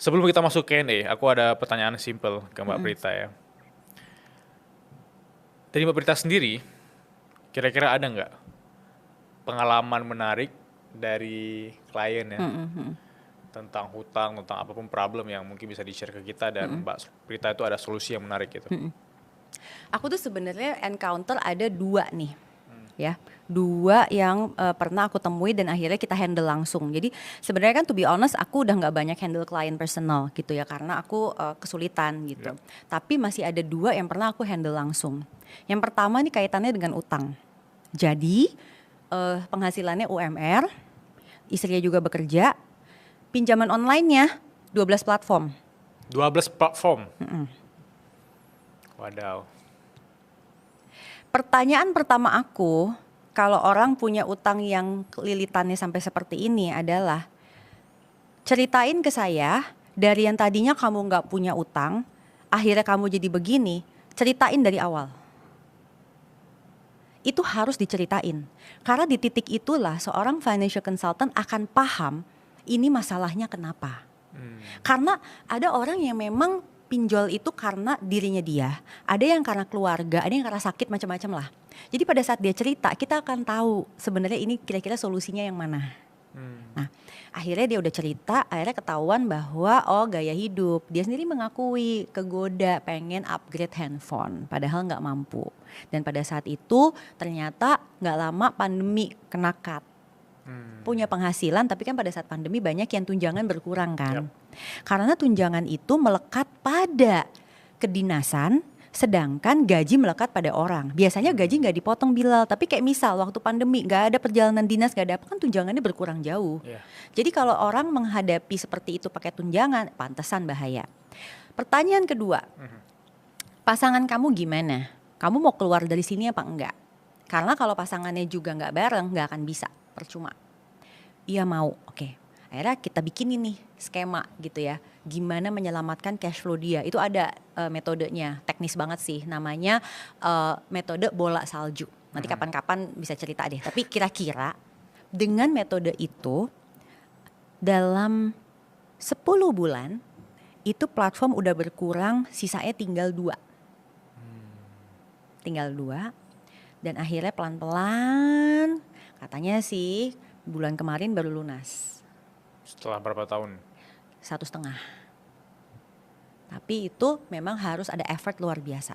Sebelum kita masuk Q&A, aku ada pertanyaan simple ke Mbak Prita ya. Dari Mbak Prita sendiri, kira-kira ada nggak pengalaman menarik dari klien ya tentang hutang, tentang apapun problem yang mungkin bisa di-share ke kita dan Mbak Prita itu ada solusi yang menarik gitu? Aku tuh sebenarnya encounter ada 2 nih, ya. 2 yang pernah aku temui dan akhirnya kita handle langsung. Jadi sebenarnya kan to be honest aku udah nggak banyak handle klien personal gitu ya karena aku kesulitan gitu. Tapi masih ada 2 yang pernah aku handle langsung. Yang pertama nih kaitannya dengan utang. Jadi penghasilannya UMR, istrinya juga bekerja, pinjaman online-nya 12 platform. 12 platform? Wadaw. Pertanyaan pertama aku, kalau orang punya utang yang lilitannya sampai seperti ini adalah, ceritain ke saya, dari yang tadinya kamu nggak punya utang, akhirnya kamu jadi begini, ceritain dari awal. Itu harus diceritain. Karena di titik itulah seorang financial consultant akan paham, ini masalahnya kenapa. Karena ada orang yang memang pinjol itu karena dirinya dia, ada yang karena keluarga, ada yang karena sakit macam-macam lah. Jadi pada saat dia cerita, kita akan tahu sebenarnya ini kira-kira solusinya yang mana. Nah, akhirnya dia udah cerita, akhirnya ketahuan bahwa gaya hidup. Dia sendiri mengakui kegoda pengen upgrade handphone, padahal nggak mampu. Dan pada saat itu ternyata nggak lama pandemi kena cut. Punya penghasilan tapi kan pada saat pandemi banyak yang tunjangan berkurang kan. Karena tunjangan itu melekat pada kedinasan, sedangkan gaji melekat pada orang. Biasanya gaji nggak dipotong Bilal, tapi kayak misal waktu pandemi nggak ada perjalanan dinas, nggak ada apa, kan tunjangannya berkurang jauh. Jadi kalau orang menghadapi seperti itu pakai tunjangan, pantesan bahaya. Pertanyaan kedua, pasangan kamu gimana? Kamu mau keluar dari sini apa enggak? Karena kalau pasangannya juga nggak bareng, nggak akan bisa, percuma. Iya mau, oke. Akhirnya kita bikin ini skema gitu ya. Gimana menyelamatkan cash flow dia. Itu ada metodenya, teknis banget sih. Namanya metode bola salju. Nanti kapan-kapan bisa cerita deh. Tapi kira-kira dengan metode itu dalam 10 bulan itu platform udah berkurang, sisanya tinggal 2. Tinggal 2. Dan akhirnya pelan-pelan katanya sih bulan kemarin baru lunas. Setelah berapa tahun? 1,5. Tapi itu memang harus ada effort luar biasa.